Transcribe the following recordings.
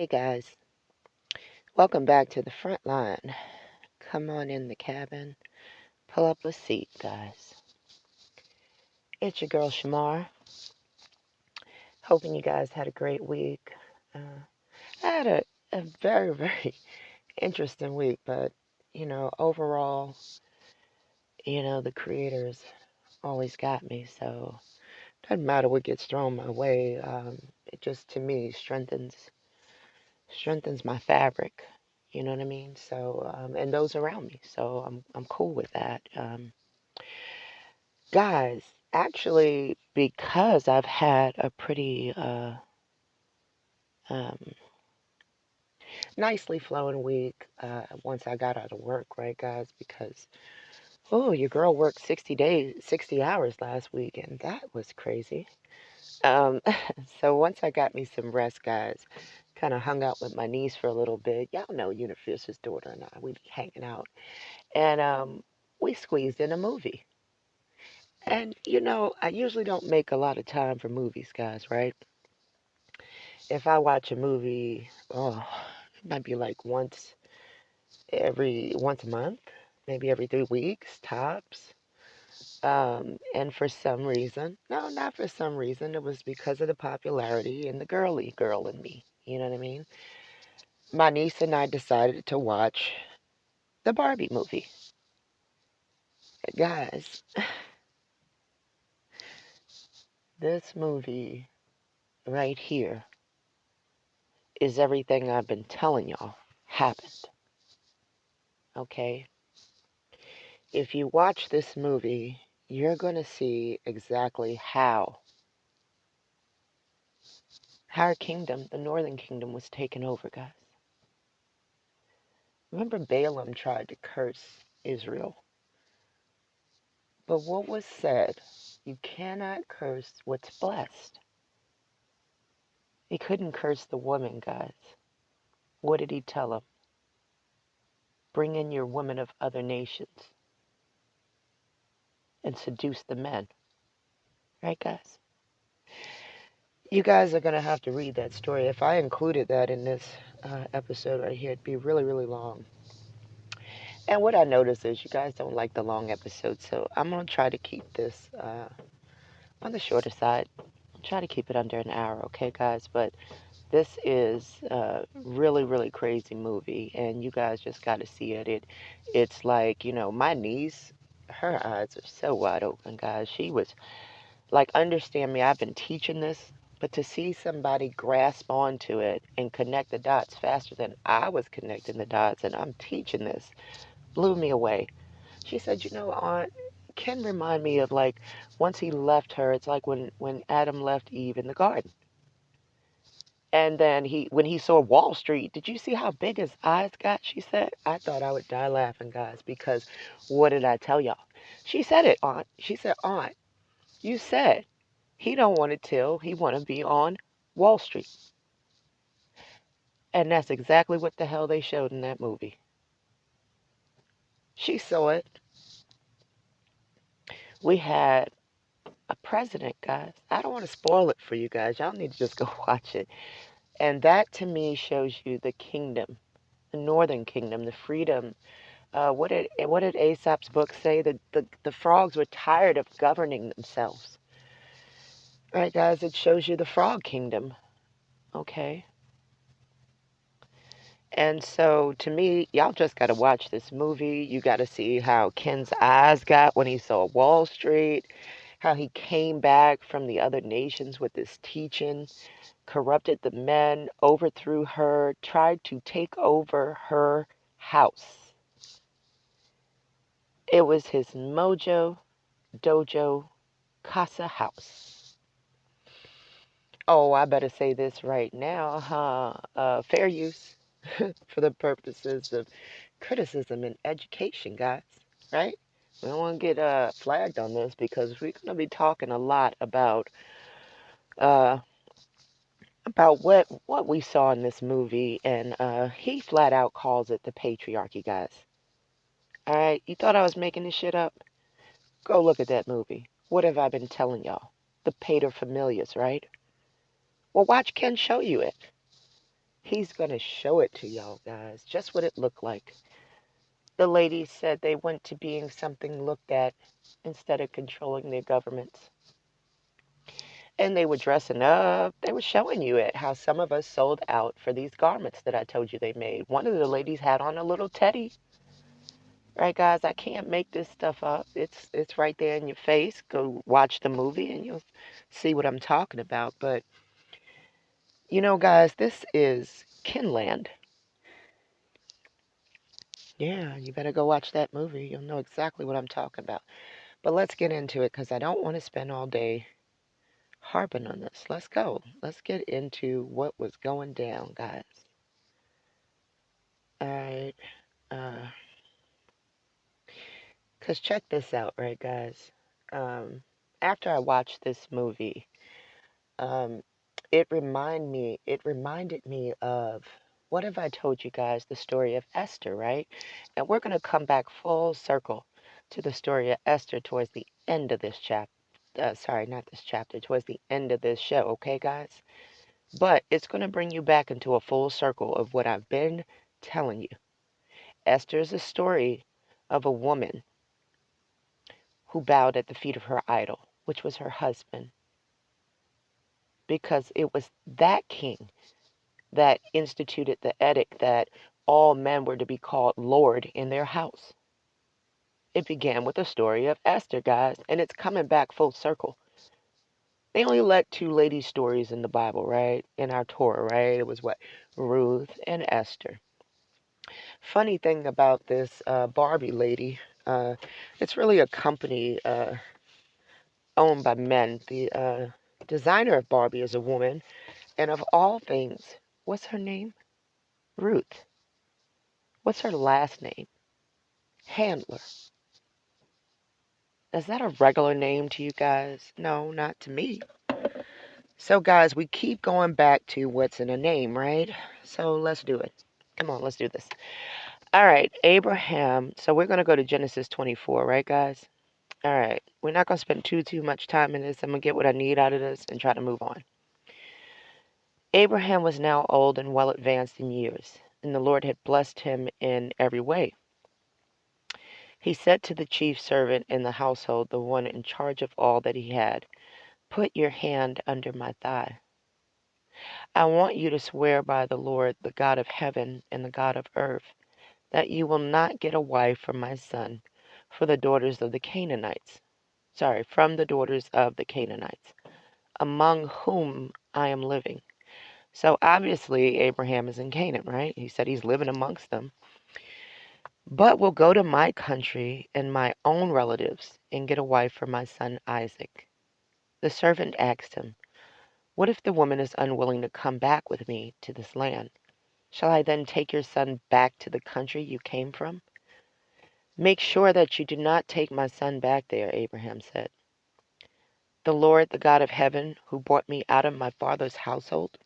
Hey guys, welcome back to the front line. Come on in the cabin, pull up a seat, guys. It's your girl Shamar. Hoping you guys had a great week. I had a very, very interesting week, but overall, the creators always got me, so doesn't matter what gets thrown my way. It just to me strengthens my fabric. You know what I mean? So, and those around me. So I'm cool with that. Guys, actually, because I've had a pretty um, nicely flowing week once I got out of work, right, guys? Because, oh, your girl worked 60 days, 60 hours last week, and that was crazy. Um, so once I got me some rest, guys, kind of hung out with my niece for a little bit. Y'all know Unifish's daughter and we be hanging out. And we squeezed in a movie. And, I usually don't make a lot of time for movies, guys, right? If I watch a movie, oh, it might be like once a month, maybe every 3 weeks, tops. And for some reason, no, not for some reason, it was because of the popularity and the girly girl in me. You know what I mean? My niece and I decided to watch the Barbie movie. Guys, this movie right here is everything I've been telling y'all happened. Okay? If you watch this movie, you're going to see exactly how our kingdom, the northern kingdom, was taken over, guys. Remember, Balaam tried to curse Israel. But what was said? You cannot curse what's blessed. He couldn't curse the woman, guys. What did he tell them? Bring in your women of other nations and seduce the men. Right, guys? You guys are going to have to read that story. If I included that in this episode right here, it'd be really, really long. And what I notice is you guys don't like the long episodes, so I'm going to try to keep this on the shorter side. Try to keep it under an hour, okay, guys? But this is a really, really crazy movie, and you guys just got to see it. It's like, my niece, her eyes are so wide open, guys. She was like, understand me, I've been teaching this, but to see somebody grasp onto it and connect the dots faster than I was connecting the dots, and I'm teaching this, blew me away. She said, Aunt, Ken remind me of like once he left her, it's like when Adam left Eve in the garden. And then when he saw Wall Street, did you see how big his eyes got? She said, I thought I would die laughing, guys, because what did I tell y'all? She said it, Aunt. She said, Aunt, you said he don't want to till he want to be on Wall Street. And that's exactly what the hell they showed in that movie. She saw it. We had a president, guys. I don't want to spoil it for you guys. Y'all need to just go watch it. And that to me shows you the kingdom, the northern kingdom, the freedom. What did Aesop's book say? The frogs were tired of governing themselves. All right, guys, it shows you the frog kingdom. Okay. And so to me, y'all just got to watch this movie. You got to see how Ken's eyes got when he saw Wall Street, how he came back from the other nations with this teaching, corrupted the men, overthrew her, tried to take over her house. It was his mojo, dojo, casa house. Oh, I better say this right now, huh? Fair use for the purposes of criticism and education, guys, right? We don't want to get flagged on this because we're going to be talking a lot uh, about what we saw in this movie, and he flat out calls it the patriarchy, guys. All right, you thought I was making this shit up? Go look at that movie. What have I been telling y'all? The Pater Familias, right? Well, watch Ken show you it. He's going to show it to y'all, guys, just what it looked like. The ladies said they went to being something looked at instead of controlling their governments. And they were dressing up. They were showing you it, how some of us sold out for these garments that I told you they made. One of the ladies had on a little teddy. Right, guys, I can't make this stuff up. It's right there in your face. Go watch the movie and you'll see what I'm talking about. But, guys, this is KENLAND. Yeah, you better go watch that movie. You'll know exactly what I'm talking about. But let's get into it because I don't want to spend all day harping on this. Let's go. Let's get into what was going down, guys. All right. Because check this out, right, guys? Um, After I watched this movie, um, it reminded me of what have I told you guys, the story of Esther, right? And we're going to come back full circle to the story of Esther towards the end of this chapter. Sorry, not this chapter, towards the end of this show, okay, guys? But it's going to bring you back into a full circle of what I've been telling you. Esther is a story of a woman who bowed at the feet of her idol, which was her husband, because it was that king that instituted the edict that all men were to be called Lord in their house. It began with the story of Esther, guys, and it's coming back full circle. They only let two lady stories in the Bible, right? In our Torah, right? It was what? Ruth and Esther. Funny thing about this Barbie lady, it's really a company owned by men. The designer of Barbie is a woman, and of all things, what's her name? Ruth. What's her last name? Handler. Is that a regular name to you guys? No, not to me. So, guys, we keep going back to what's in a name, right? So, let's do it. Come on, let's do this. All right, Abraham. So, we're going to go to Genesis 24, right, guys? All right. We're not going to spend too much time in this. I'm going to get what I need out of this and try to move on. Abraham was now old and well advanced in years, and the Lord had blessed him in every way. He said to the chief servant in the household, the one in charge of all that he had, "Put your hand under my thigh. I want you to swear by the Lord, the God of heaven and the God of earth, that you will not get a wife for my son, for the daughters of the Canaanites. Sorry, from the daughters of the Canaanites, among whom I am living." So obviously Abraham is in Canaan, right? He said he's living amongst them. "But will go to my country and my own relatives and get a wife for my son Isaac." The servant asked him, "What if the woman is unwilling to come back with me to this land? Shall I then take your son back to the country you came from?" "Make sure that you do not take my son back there," Abraham said. "The Lord, the God of heaven, who brought me out of my father's household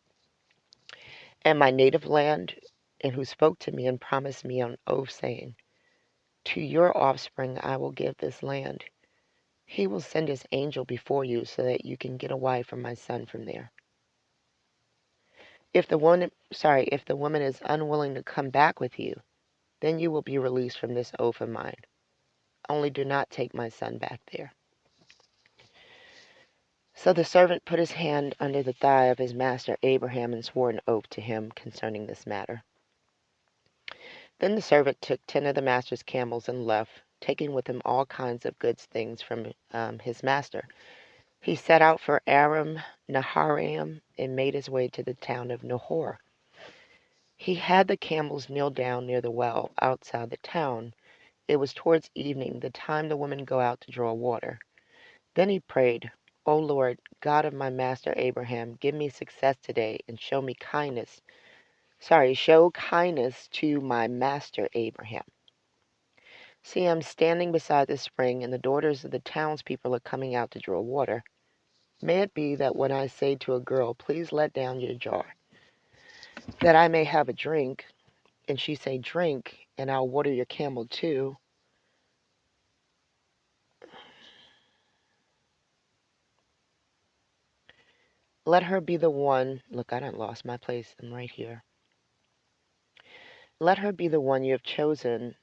and my native land, and who spoke to me and promised me on oath, saying, 'To your offspring I will give this land.' He will send his angel before you so that you can get a wife for my son from there. If the woman is unwilling to come back with you, then you will be released from this oath of mine. Only do not take my son back there." So the servant put his hand under the thigh of his master Abraham and swore an oath to him concerning this matter. Then the servant took 10 of the master's camels and left, taking with him all kinds of good things from his master. He set out for Aram Naharaim and made his way to the town of Nahor. He had the camels kneel down near the well outside the town. It was towards evening, the time the women go out to draw water. Then he prayed, "O Lord, God of my master Abraham, give me success today and show kindness to my master Abraham. See, I'm standing beside the spring, and the daughters of the townspeople are coming out to draw water. May it be that when I say to a girl, 'Please let down your jar, that I may have a drink,' and she say, 'Drink, and I'll water your camel too.' Let her be the one." Look, I done lost my place. I'm right here. Let her be the one you have chosen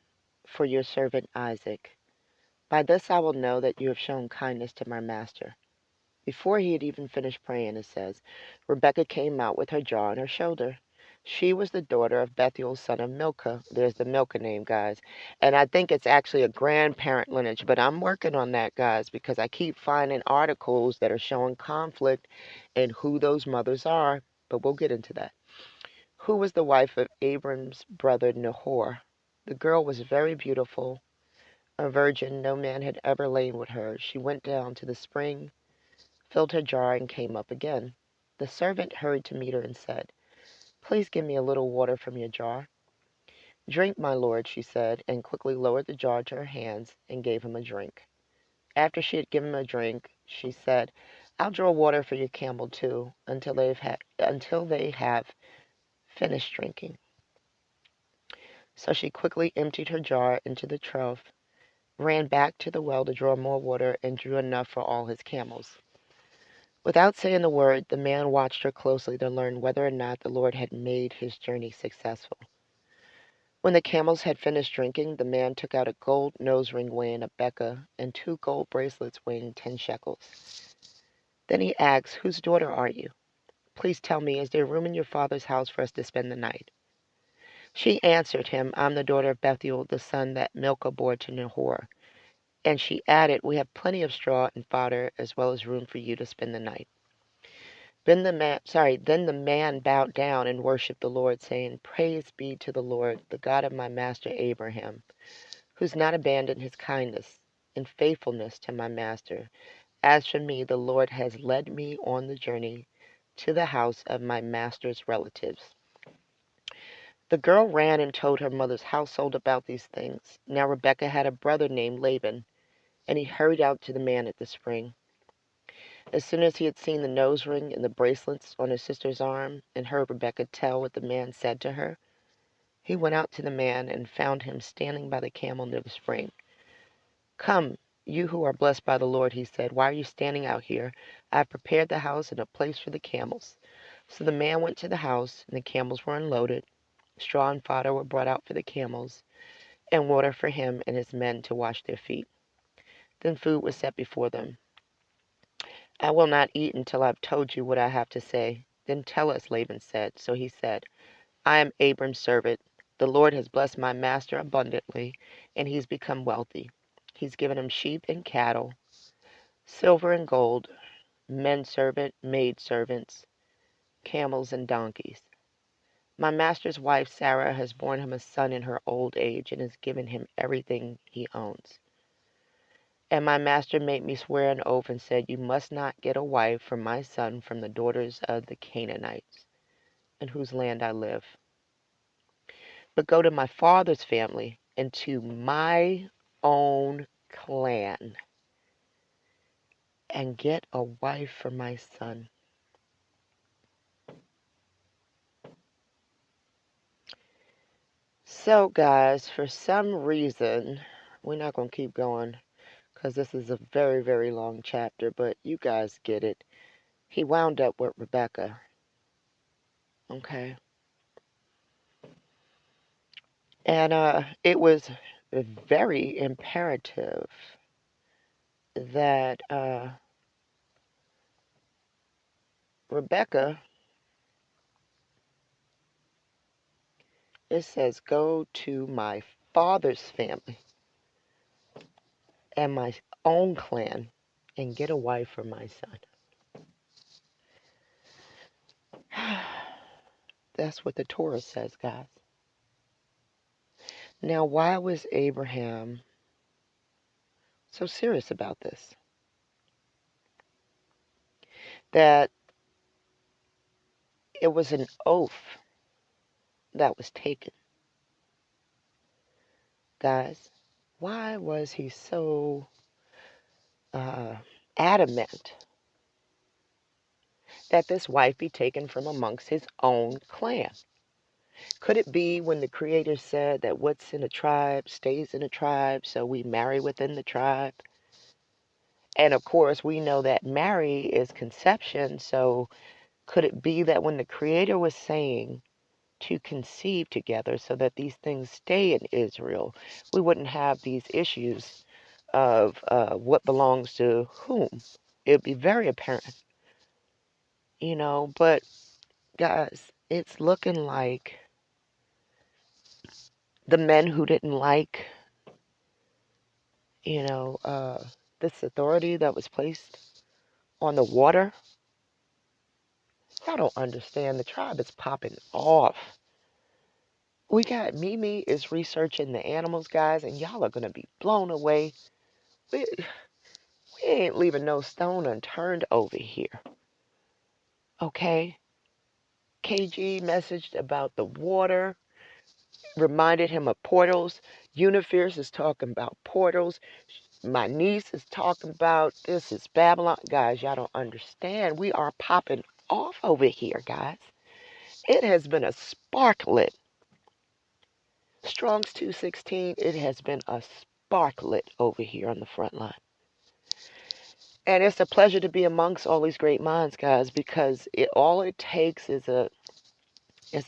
for your servant Isaac. By this I will know that you have shown kindness to my master." Before he had even finished praying, it says, Rebekah came out with her jar on her shoulder. She was the daughter of Bethuel, son of Milcah. There's the Milcah name, guys. And I think it's actually a grandparent lineage, but I'm working on that, guys, because I keep finding articles that are showing conflict in who those mothers are. But we'll get into that. Who was the wife of Abram's brother Nahor. The girl was very beautiful, a virgin. No man had ever lain with her. She went down to the spring, filled her jar, and came up again. The servant hurried to meet her and said, "Please give me a little water from your jar." "Drink, my lord," she said, and quickly lowered the jar to her hands and gave him a drink. After she had given him a drink, she said, "I'll draw water for your camel too, until they have finished drinking." So she quickly emptied her jar into the trough, ran back to the well to draw more water, and drew enough for all his camels. Without saying a word, the man watched her closely to learn whether or not the Lord had made his journey successful. When the camels had finished drinking, the man took out a gold nose ring weighing a beka and 2 gold bracelets weighing 10 shekels. Then he asked, "Whose daughter are you? Please tell me, is there room in your father's house for us to spend the night?" She answered him, "I'm the daughter of Bethuel, the son that Milcah bore to Nahor." And she added, "We have plenty of straw and fodder, as well as room for you to spend the night." Then the man bowed down and worshipped the Lord, saying, "Praise be to the Lord, the God of my master Abraham, who's not abandoned his kindness and faithfulness to my master. As for me, the Lord has led me on the journey to the house of my master's relatives." The girl ran and told her mother's household about these things. Now Rebekah had a brother named Laban, and he hurried out to the man at the spring. As soon as he had seen the nose ring and the bracelets on his sister's arm, and heard Rebekah tell what the man said to her, he went out to the man and found him standing by the camel near the spring. "Come, you who are blessed by the Lord," he said, "why are you standing out here? I have prepared the house and a place for the camels." So the man went to the house, and the camels were unloaded. Straw and fodder were brought out for the camels, and water for him and his men to wash their feet. Then food was set before them. "I will not eat until I have told you what I have to say." "Then tell us," Laban said. So he said, "I am Abram's servant. The Lord has blessed my master abundantly, and he's become wealthy. He's given him sheep and cattle, silver and gold, maid servants, camels and donkeys. My master's wife Sarah has borne him a son in her old age and has given him everything he owns. And my master made me swear an oath and said, 'You must not get a wife for my son from the daughters of the Canaanites, in whose land I live, but go to my father's family and to my own clan and get a wife for my son.'" So, guys, for some reason, we're not going to keep going because this is a very, very long chapter, but you guys get it. He wound up with Rebekah. Okay. And it was very imperative that Rebekah, it says, "Go to my father's family and my own clan and get a wife for my son." That's what the Torah says, guys. Now, why was Abraham so serious about this? That it was an oath that was taken. Guys, why was he so adamant that this wife be taken from amongst his own clan? Could it be when the Creator said that what's in a tribe stays in a tribe, so we marry within the tribe? And of course, we know that marry is conception, so could it be that when the Creator was saying to conceive together so that these things stay in Israel. We wouldn't have these issues of what belongs to whom. It would be very apparent, but guys, it's looking like the men who didn't like, you know, uh, this authority that was placed on the water. Y'all don't understand. The tribe is popping off. We got Mimi is researching the animals, guys, and y'all are going to be blown away. We ain't leaving no stone unturned over here. Okay? KG messaged about the water, reminded him of portals. Unifierce is talking about portals. My niece is talking about this is Babylon. Guys, y'all don't understand. We are popping off over here, guys. It has been a sparklet. Strong's 216, it has been a sparklet over here on the front line. And it's a pleasure to be amongst all these great minds, guys, because all it takes is a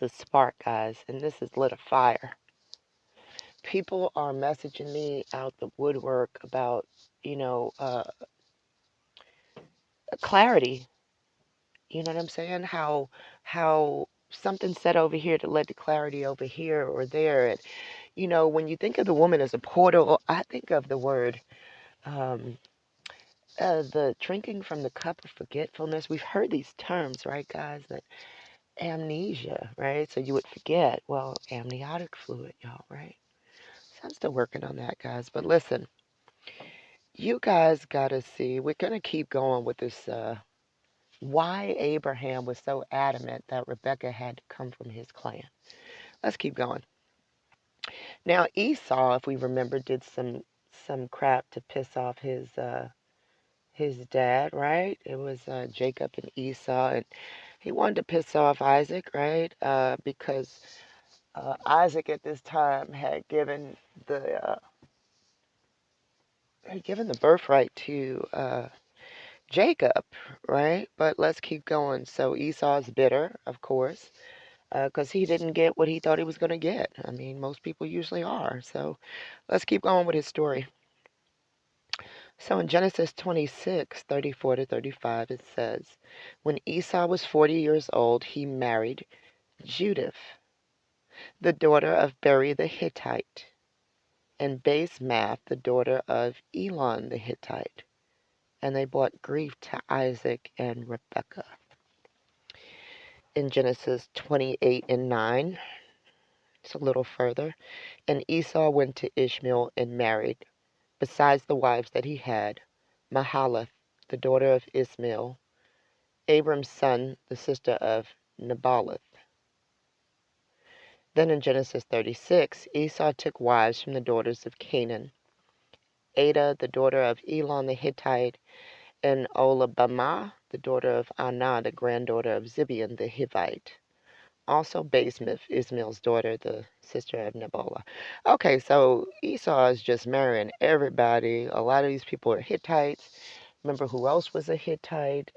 spark, guys, and this has lit a fire. People are messaging me out the woodwork about, clarity. You know what I'm saying? How something said over here that led to clarity over here or there. And when you think of the woman as a portal, I think of the word, um, the drinking from the cup of forgetfulness. We've heard these terms, right, guys? That amnesia, right? So you would forget. Well, amniotic fluid, y'all, right? So I'm still working on that, guys. But listen, you guys got to see. We're going to keep going with this. Why Abraham was so adamant that Rebecca had to come from his clan. Let's keep going. Now Esau, if we remember, did some crap to piss off his dad, right? It was Jacob and Esau, and he wanted to piss off Isaac, right? Because Isaac at this time the had given the birthright to Jacob, right? But let's keep going. So Esau's bitter, of course, because he didn't get what he thought he was going to get. I mean, most people usually are. So let's keep going with his story. So in Genesis 26:34 to 35, it says, when Esau was 40 years old, he married Judith, the daughter of Beri the Hittite, and Basemath, the daughter of Elon the Hittite. And they brought grief to Isaac and Rebekah. In Genesis 28:9, it's a little further, and Esau went to Ishmael and married, besides the wives that he had, Mahalath, the daughter of Ismael, Abram's son, the sister of Nebaioth. Then in Genesis 36, Esau took wives from the daughters of Canaan, Adah, the daughter of Elon the Hittite, and Oholibamah, the daughter of Anah, the granddaughter of Zibeon the Hivite. Also Basemath, Ismael's daughter, the sister of Nebaioth. Okay, so Esau is just marrying everybody. A lot of these people are Hittites. Remember who else was a Hittite?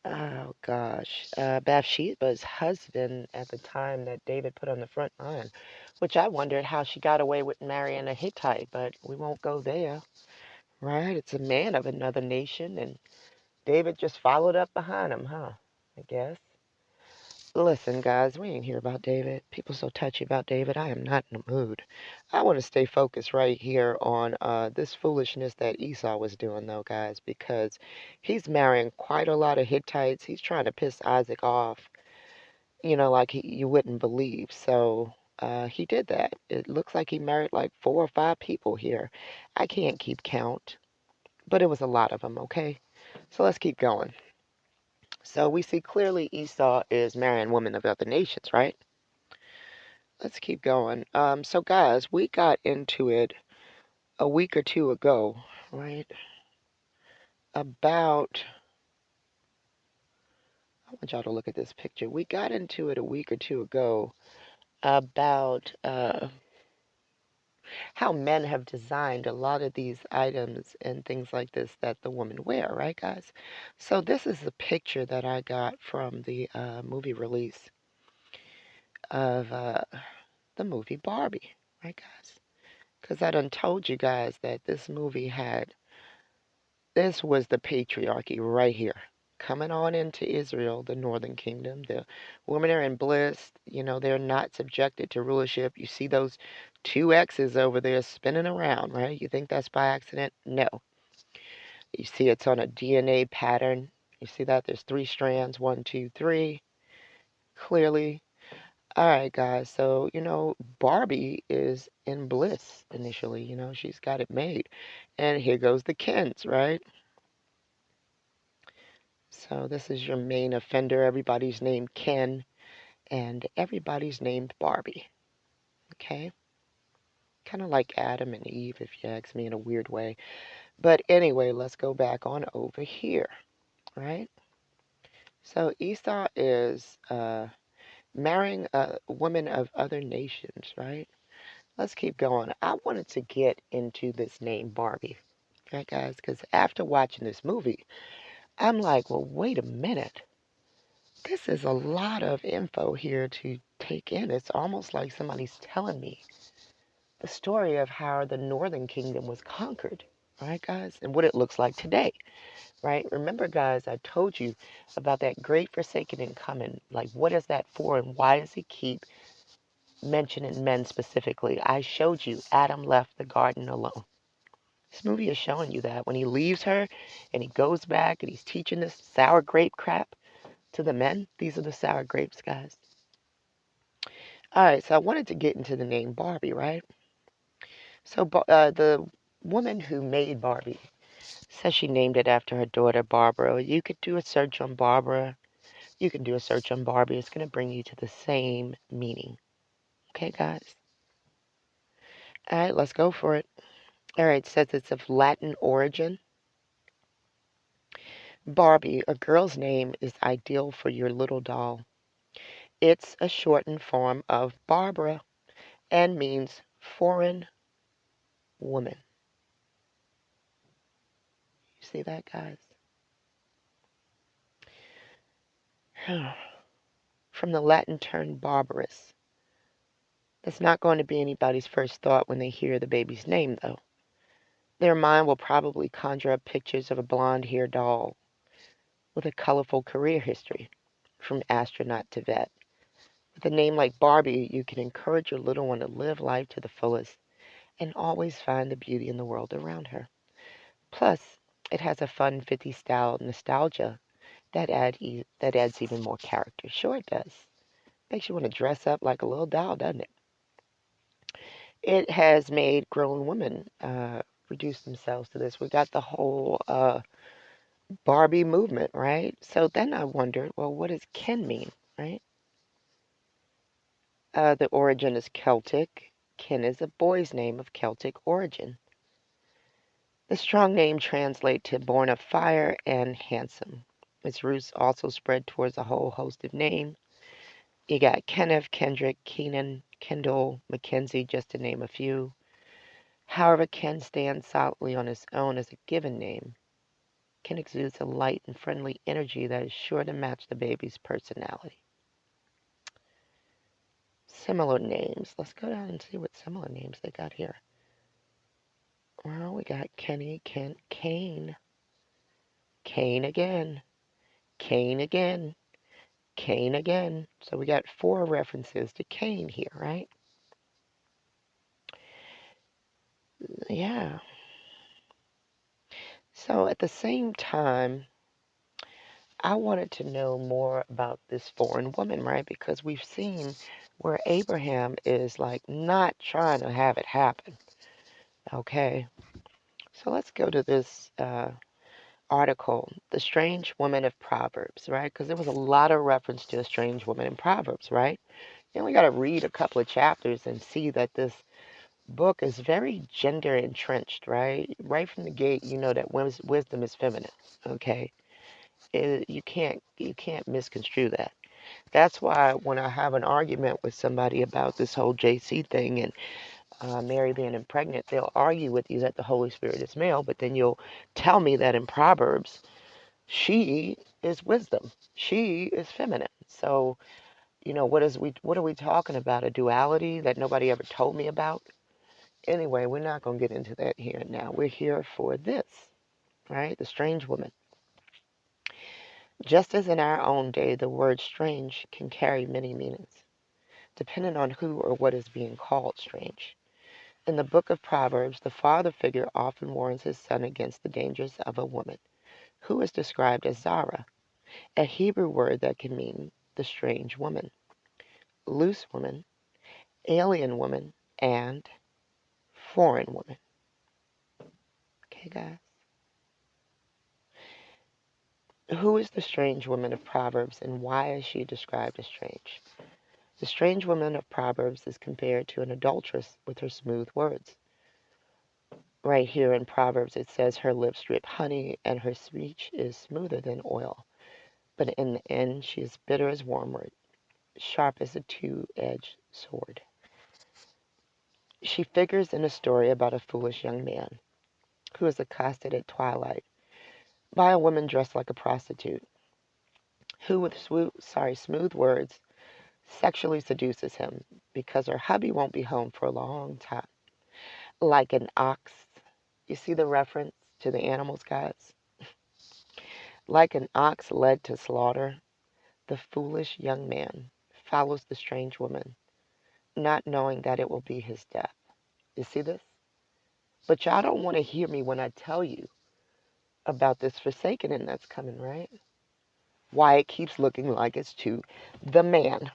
Oh gosh, Bathsheba's husband at the time that David put on the front line, which I wondered how she got away with marrying a Hittite, but we won't go there, right? It's a man of another nation, and David just followed up behind him, huh? I guess. Listen, guys, we ain't here about David. People so touchy about David. I am not in the mood. I want to stay focused right here on this foolishness that Esau was doing, though, guys, because he's marrying quite a lot of Hittites. He's trying to piss Isaac off, like you wouldn't believe. So he did that. It looks like he married like 4 or 5 people here. I can't keep count, but it was a lot of them, okay? So let's keep going. So we see clearly Esau is marrying women of other nations, right? Let's keep going. So guys, we got into it a week or two ago, right? About, I want y'all to look at this picture. We got into it a week or two ago about how men have designed a lot of these items and things like this that the women wear, right, guys? So this is a picture that I got from the movie release of the movie Barbie, right, guys? Because I done told you guys that this movie had, this was the patriarchy right here. Coming on into Israel, the northern kingdom. The women are in bliss. You know, they're not subjected to rulership. You see those two X's over there spinning around, right? You think that's by accident? No. You see it's on a DNA pattern. You see that? There's three strands. One, two, three. Clearly. All right, guys. So, Barbie is in bliss initially. She's got it made. And here goes the Kens, right? So this is your main offender. Everybody's named Ken, and everybody's named Barbie. Okay? Kind of like Adam and Eve, if you ask me, in a weird way. But anyway, let's go back on over here, right? So Esau is marrying women of other nations, right? Let's keep going. I wanted to get into this name Barbie, right, guys? Because after watching this movie, I'm like, well, wait a minute. This is a lot of info here to take in. It's almost like somebody's telling me the story of how the Northern Kingdom was conquered, right, guys? And what it looks like today, right? Remember, guys, I told you about that great forsakening coming. Like, what is that for, and why does he keep mentioning men specifically? I showed you Adam left the garden alone. This movie is showing you that when he leaves her and he goes back and he's teaching this sour grape crap to the men. These are the sour grapes, guys. All right, so I wanted to get into the name Barbie, right? So the woman who made Barbie says she named it after her daughter Barbara. You could do a search on Barbara. You can do a search on Barbie. It's going to bring you to the same meaning. Okay, guys? All right, let's go for it. All right, it says it's of Latin origin. Barbie, a girl's name, is ideal for your little doll. It's a shortened form of Barbara and means foreign woman. You see that, guys? From the Latin term barbarous. That's not going to be anybody's first thought when they hear the baby's name, though. Their mind will probably conjure up pictures of a blonde-haired doll with a colorful career history, from astronaut to vet. With a name like Barbie, you can encourage your little one to live life to the fullest and always find the beauty in the world around her. Plus, it has a fun 50s style nostalgia that adds even more character. Sure it does. Makes you want to dress up like a little doll, doesn't it? It has made grown women reduce themselves to this. We got the whole Barbie movement, right? So then I wondered, well, what does Ken mean, right? The origin is Celtic. Ken is a boy's name of Celtic origin. The strong name translates to born of fire and handsome. Its roots also spread towards a whole host of names. You got Kenneth, Kendrick, Keenan, Kendall, Mackenzie, just to name a few. However, Ken stands solidly on his own as a given name. Ken exudes a light and friendly energy that is sure to match the baby's personality. Similar names. Let's go down and see what similar names they got here. Well, we got Kenny, Kent, Kane. Kane again. Kane again. Kane again. So we got 4 references to Kane here, right? Yeah. So at the same time, I wanted to know more about this foreign woman, right? Because we've seen where Abraham is like not trying to have it happen. Okay. So let's go to this article, The Strange Woman of Proverbs, right? Because there was a lot of reference to a strange woman in Proverbs, right? You only got to read a couple of chapters and see that this book is very gender entrenched, right? Right from the gate, you know that wisdom is feminine, okay? You can't misconstrue that. That's why when I have an argument with somebody about this whole JC thing and Mary being impregnant, they'll argue with you that the Holy Spirit is male, but then you'll tell me that in Proverbs, she is wisdom. She is feminine. So, what are we talking about? A duality that nobody ever told me about? Anyway, we're not going to get into that here and now. We're here for this, right? The strange woman. Just as in our own day, the word strange can carry many meanings, depending on who or what is being called strange. In the book of Proverbs, the father figure often warns his son against the dangers of a woman, who is described as Zara, a Hebrew word that can mean the strange woman, loose woman, alien woman, and foreign woman. Okay, guys? Who is the strange woman of Proverbs, and why is she described as strange? The strange woman of Proverbs is compared to an adulteress with her smooth words. Right here in Proverbs, it says her lips drip honey and her speech is smoother than oil. But in the end, she is bitter as wormwood, sharp as a two-edged sword. She figures in a story about a foolish young man who is accosted at twilight by a woman dressed like a prostitute, who with smooth words sexually seduces him because her hubby won't be home for a long time. Like an ox. You see the reference to the animals, guys? Like an ox led to slaughter, the foolish young man follows the strange woman, not knowing that it will be his death. You see this? But y'all don't want to hear me when I tell you about this forsakening that's coming, right? Why it keeps looking like it's to the man.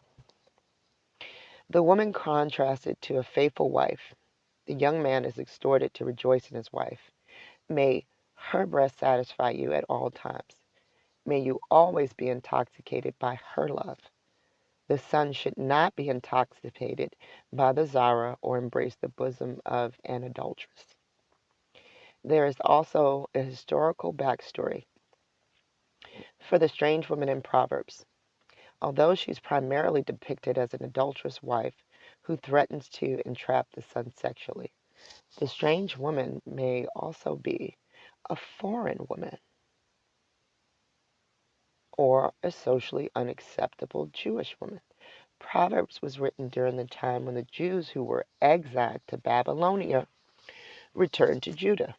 The woman contrasted to a faithful wife. The young man is exhorted to rejoice in his wife. May her breast satisfy you at all times. May you always be intoxicated by her love. The son should not be intoxicated by the Zara or embrace the bosom of an adulteress. There is also a historical backstory for the strange woman in Proverbs. Although she's primarily depicted as an adulterous wife who threatens to entrap the son sexually, the strange woman may also be a foreign woman or a socially unacceptable Jewish woman. Proverbs was written during the time when the Jews who were exiled to Babylonia returned to Judah.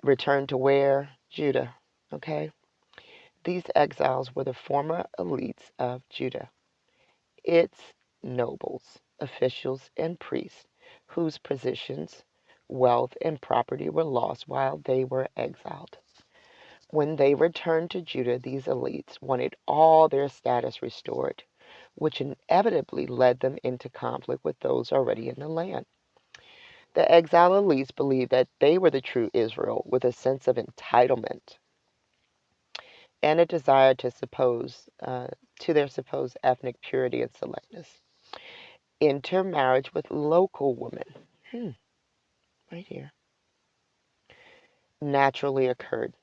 Returned to where? Judah. Okay? These exiles were the former elites of Judah, its nobles, officials, and priests, whose positions, wealth, and property were lost while they were exiled. When they returned to Judah, these elites wanted all their status restored, which inevitably led them into conflict with those already in the land. The exile elites believed that they were the true Israel with a sense of entitlement and a desire to their supposed ethnic purity and selectness. Intermarriage with local women, right here, naturally occurred.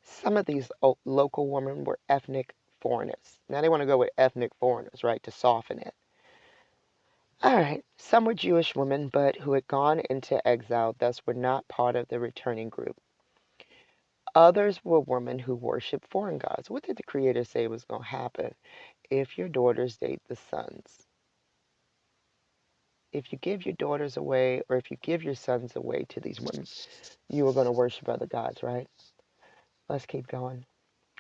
Some of these local women were ethnic foreigners. Now they want to go with ethnic foreigners, right, to soften it. All right, some were Jewish women, but who had gone into exile, thus were not part of the returning group. Others were women who worshiped foreign gods. What did the Creator say was going to happen if your daughters date the sons? If you give your daughters away, or if you give your sons away to these women, you are going to worship other gods, right? Let's keep going.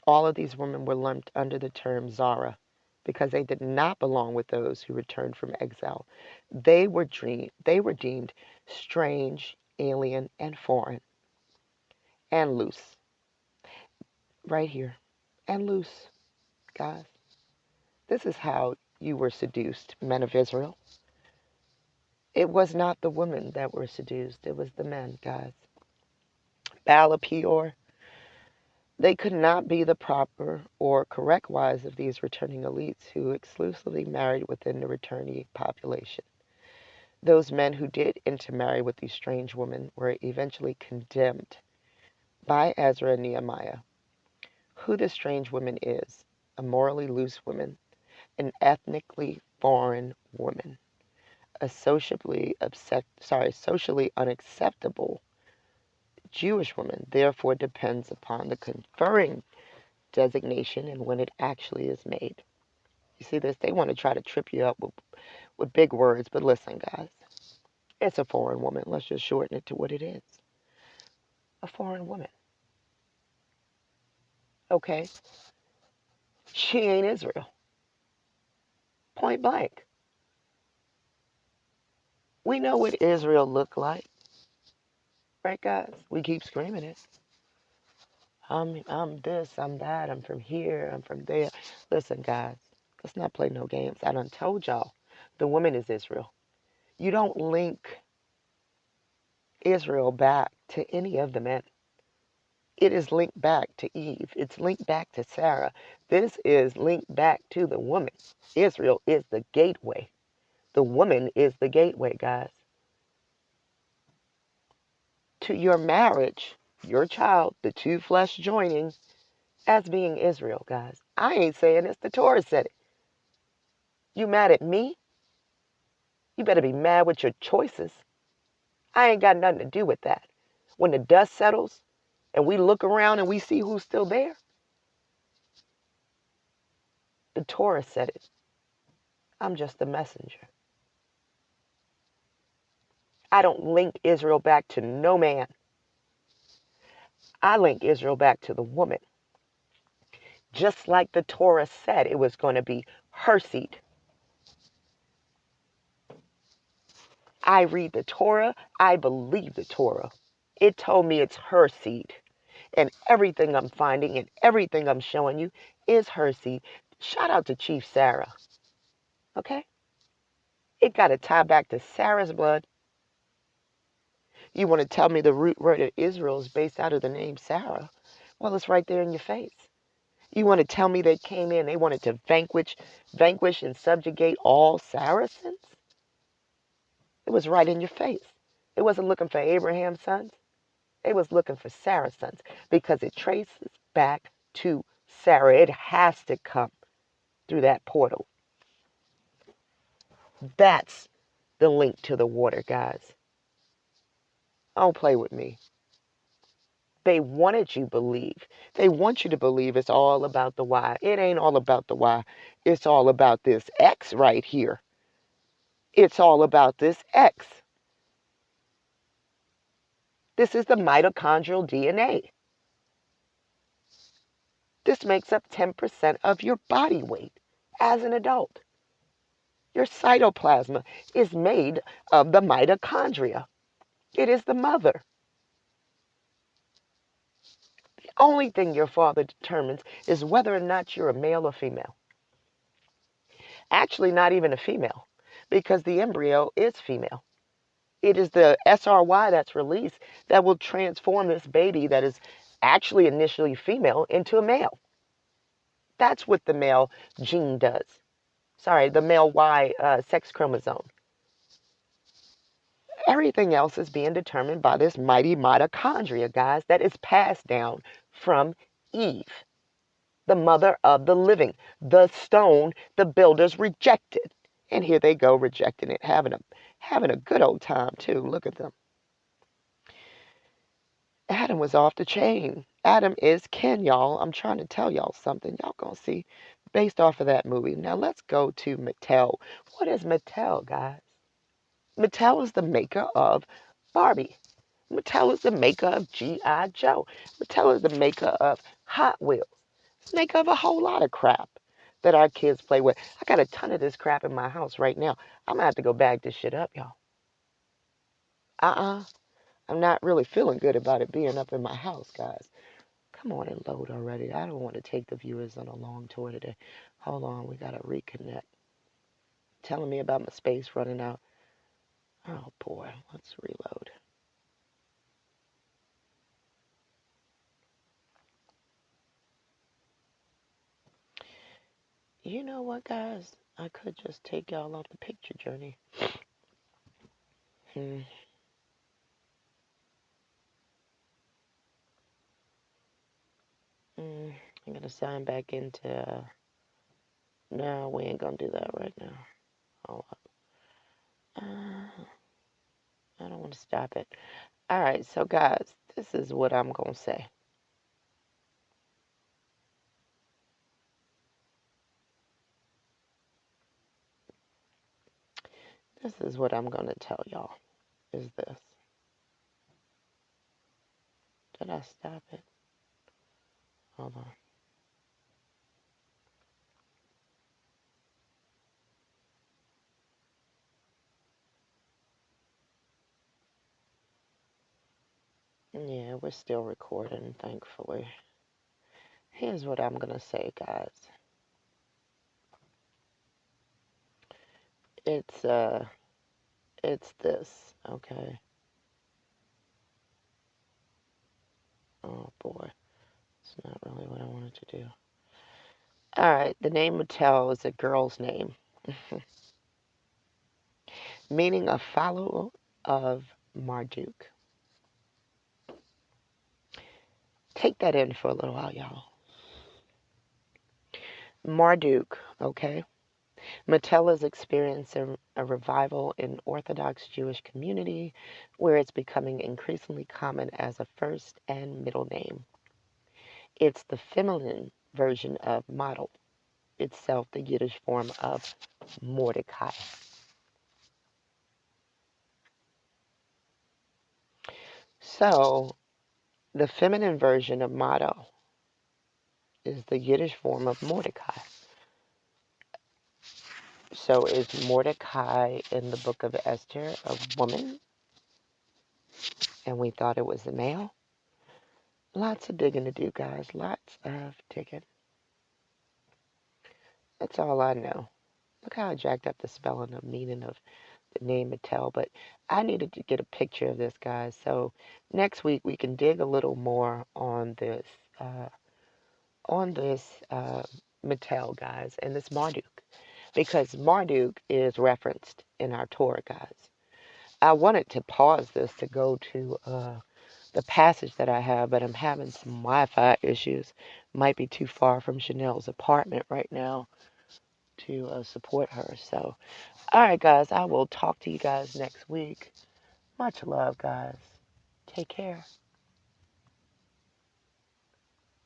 All of these women were lumped under the term Zara because they did not belong with those who returned from exile. They were deemed strange, alien, and foreign, and loose. Right here. And loose, guys. This is how you were seduced, men of Israel. It was not the women that were seduced, it was the men, guys. Baal Peor, they could not be the proper or correct wives of these returning elites who exclusively married within the returning population. Those men who did intermarry with these strange women were eventually condemned by Ezra and Nehemiah. Who this strange woman is: a morally loose woman, an ethnically foreign woman, a socially unacceptable Jewish woman therefore depends upon the conferring designation and when it actually is made. You see this? They want to try to trip you up with big words, but listen, guys, it's a foreign woman. Let's just shorten it to what it is. A foreign woman. Okay? She ain't Israel. Point blank. We know what Israel looked like, right, guys? We keep screaming it. I'm this, I'm that, I'm from here, I'm from there. Listen, guys, let's not play no games. I done told y'all, the woman is Israel. You don't link Israel back to any of the men. It is linked back to Eve. It's linked back to Sarah. This is linked back to the woman. Israel is the gateway. The woman is the gateway, guys, to your marriage, your child, the two flesh joining as being Israel, guys. I ain't saying this. The Torah said it. You mad at me? You better be mad with your choices. I ain't got nothing to do with that. When the dust settles and we look around and we see who's still there, the Torah said it. I'm just the messenger. I don't link Israel back to no man. I link Israel back to the woman. Just like the Torah said it was going to be her seed. I read the Torah. I believe the Torah. It told me it's her seed. And everything I'm finding and everything I'm showing you is her seed. Shout out to Chief Sarah. Okay? It got to tie back to Sarah's blood. You want to tell me the root word of Israel is based out of the name Sarah? Well, it's right there in your face. You want to tell me they came in, they wanted to vanquish and subjugate all Saracens? It was right in your face. It wasn't looking for Abraham's sons. It was looking for Sarah's sons because it traces back to Sarah. It has to come through that portal. That's the link to the water, guys. Don't play with me. They wanted you to believe. They want you to believe it's all about the Y. It ain't all about the Y. It's all about this X right here. It's all about this X. This is the mitochondrial DNA. This makes up 10% of your body weight as an adult. Your cytoplasm is made of the mitochondria. It is the mother. The only thing your father determines is whether or not you're a male or female. Actually, not even a female, because the embryo is female. It is the SRY that's released that will transform this baby that is actually initially female into a male. That's what the male gene does. Sorry, the male Y sex chromosome. Everything else is being determined by this mighty mitochondria, guys, that is passed down from Eve, the mother of the living, the stone the builders rejected. And here they go rejecting it, having a good old time too. Look at them. Adam was off the chain. Adam is Ken, y'all. I'm trying to tell y'all something. Y'all gonna see based off of that movie. Now let's go to Mattel. What is Mattel, guys? Mattel is the maker of Barbie. Mattel is the maker of G.I. Joe. Mattel is the maker of Hot Wheels. It's the maker of a whole lot of crap that our kids play with. I got a ton of this crap in my house right now. I'm gonna have to go bag this shit up, y'all. I'm not really feeling good about it being up in my house, guys. Come on and load already. I don't want to take the viewers on a long tour today. Hold on, we gotta reconnect. Telling me about my space running out. Oh boy, let's reload. You know what, guys? I could just take y'all on the picture journey. Hmm. I'm gonna sign back into. No, we ain't gonna do that right now. Hold up. I don't want to stop it. All right, so guys, this is what I'm going to say. This is what I'm going to tell y'all. Is this. Did I stop it? Hold on. Yeah, we're still recording, thankfully. Here's what I'm going to say, guys. It's, uh, it's this, okay? Oh, boy. It's not really what I wanted to do. All right, the name Mattel is a girl's name, meaning a follower of Marduk. Take that in for a little while, y'all. Marduk, okay? Mattel is experiencing a revival in Orthodox Jewish community where it's becoming increasingly common as a first and middle name. It's the feminine version of model, itself the Yiddish form of Mordecai. So, the feminine version of model is the Yiddish form of Mordecai. So, is Mordecai in the book of Esther a woman? And we thought it was a male? Lots of digging to do, guys. Lots of digging. That's all I know. Look how I jacked up the spelling of meaning of the name Mattel, but I needed to get a picture of this, guys. So next week we can dig a little more uh, on this Mattel, guys, and this Marduk, because Marduk is referenced in our Torah, guys. I wanted to pause this to go to the passage that I have, but I'm having some Wi-Fi issues. Might be too far from Chanel's apartment right now to support her. So, all right, guys, I will talk to you guys next week. Much love, guys. Take care.